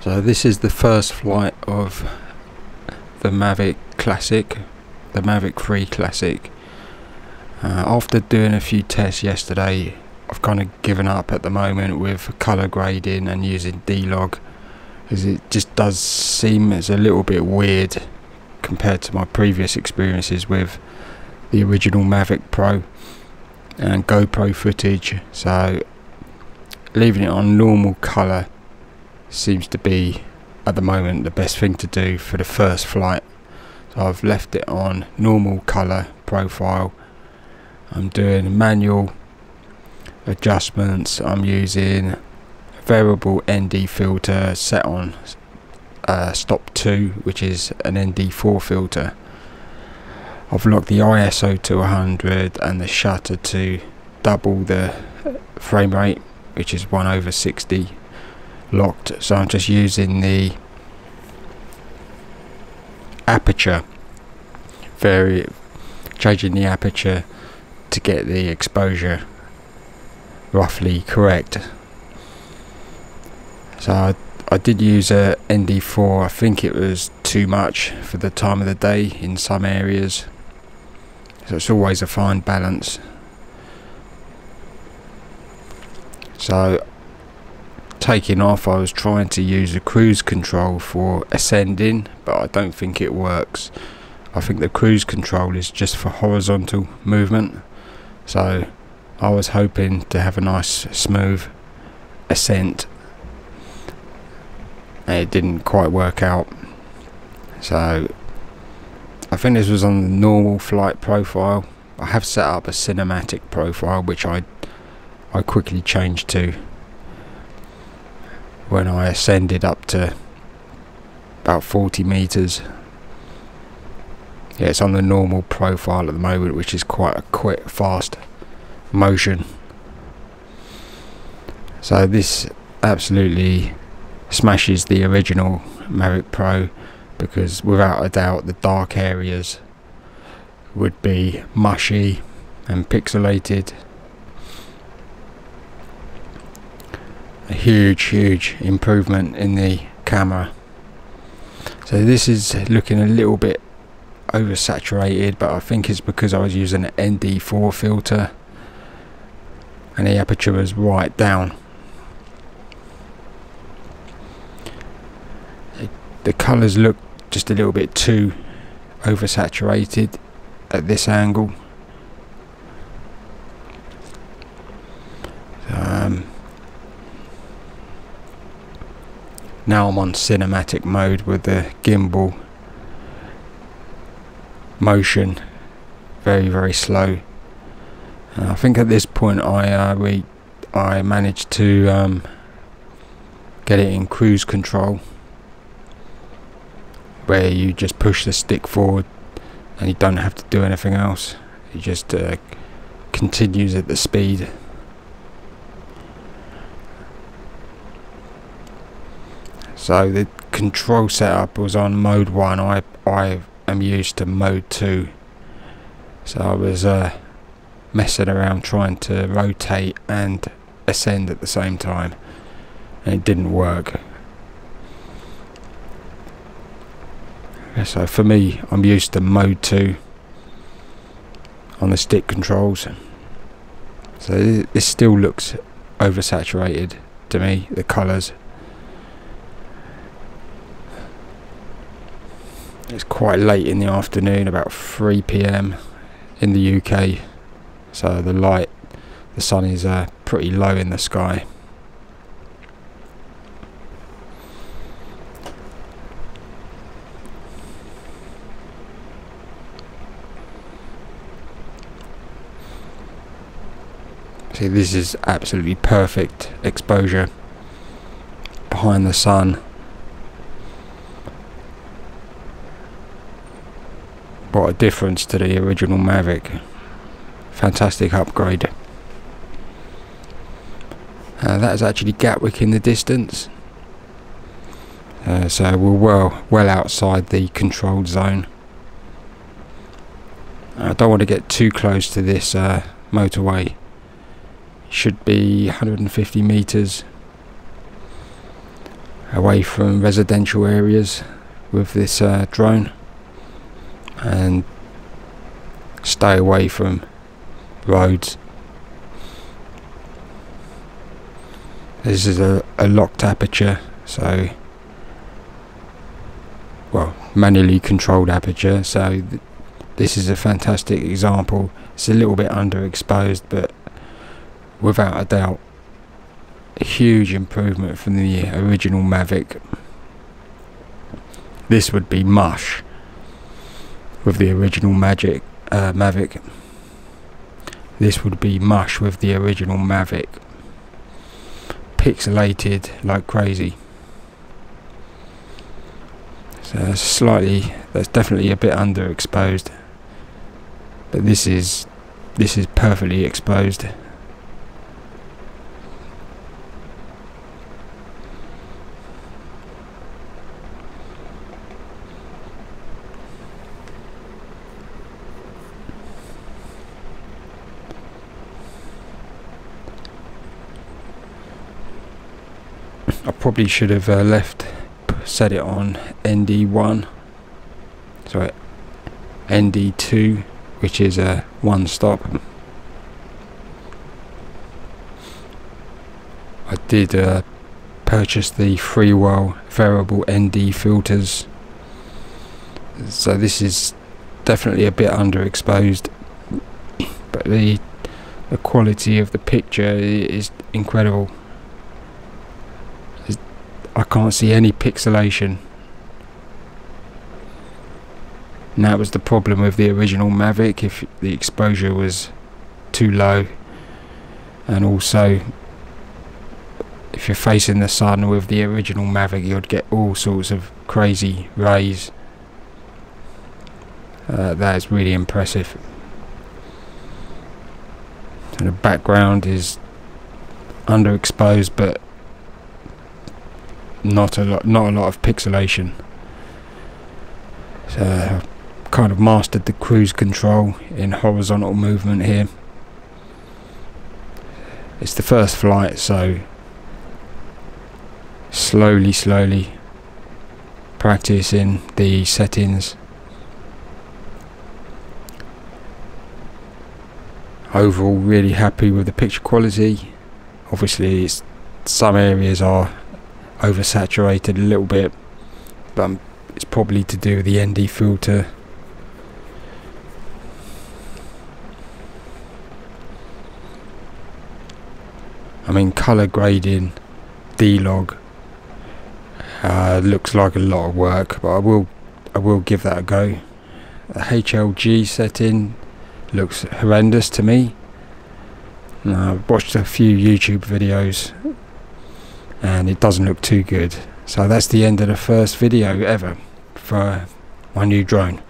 So this is the first flight of the Mavic Classic, the Mavic 3 Classic. After doing a few tests yesterday, I've kind of given up at the moment with colour grading and using D-Log, because it just does seem as a little bit weird compared to my previous experiences with the original Mavic Pro and GoPro footage. So leaving it on normal colour seems to be at the moment the best thing to do for the first flight. So I've left it on normal colour profile. I'm doing manual adjustments. I'm using a variable ND filter set on stop 2, which is an ND4 filter. I've locked the ISO to 100 and the shutter to double the frame rate, which is 1/60 locked. So I'm just using the aperture, changing the aperture to get the exposure roughly correct. So I did use a ND4. I think it was too much for the time of the day in some areas, so it's always a fine balance. So taking off, I was trying to use a cruise control for ascending, but I don't think it works. I think the cruise control is just for horizontal movement, so I was hoping to have a nice smooth ascent, and it didn't quite work out. So I think this was on the normal flight profile. I have set up a cinematic profile, which I quickly changed to when I ascended up to about 40 meters. Yeah, it's on the normal profile at the moment, which is quite a quick, fast motion. So this absolutely smashes the original Mavic Pro, because without a doubt the dark areas would be mushy and pixelated. A huge improvement in the camera. So this is looking a little bit oversaturated, but I think it's because I was using an ND4 filter and the aperture was right down. The colours look just a little bit too oversaturated at this angle. Now I'm on cinematic mode with the gimbal motion very slow. I think at this point I managed to get it in cruise control, where you just push the stick forward and you don't have to do anything else. It just continues at the speed. So the control setup was on mode 1. I am used to mode 2. So I was messing around trying to rotate and ascend at the same time, and it didn't work. So for me, I'm used to mode 2 on the stick controls. So this still looks oversaturated to me, the colours. It's quite late in the afternoon, about 3 PM in the UK, so the sun is pretty low in the sky. See, this is absolutely perfect exposure behind the sun. What a difference to the original Mavic. Fantastic upgrade. That is actually Gatwick in the distance. So we're well outside the controlled zone. I don't want to get too close to this motorway. It should be 150 meters. away from residential areas with this drone, and stay away from roads. This is a locked aperture, so manually controlled aperture, so this is a fantastic example. It's a little bit underexposed, but without a doubt a huge improvement from the original Mavic. This would be mush with the original Mavic. This would be mush with the original Mavic. Pixelated like crazy. So that's definitely a bit underexposed, but this is perfectly exposed. I probably should have set it on ND1, sorry, ND2, which is a one stop. I did purchase the Freewell variable ND filters, so this is definitely a bit underexposed, but the quality of the picture is incredible. I can't see any pixelation. And that was the problem with the original Mavic, if the exposure was too low, and also if you're facing the sun with the original Mavic, you'd get all sorts of crazy rays. That is really impressive. And the background is underexposed, but not a lot of pixelation. So kind of mastered the cruise control in horizontal movement here. It's the first flight, so slowly practicing the settings. Overall, really happy with the picture quality. Obviously some areas are oversaturated a little bit, but it's probably to do with the ND filter. I mean, color grading D-Log looks like a lot of work, but I will give that a go. The HLG setting looks horrendous to me. I've watched a few YouTube videos and it doesn't look too good. So that's the end of the first video ever for my new drone.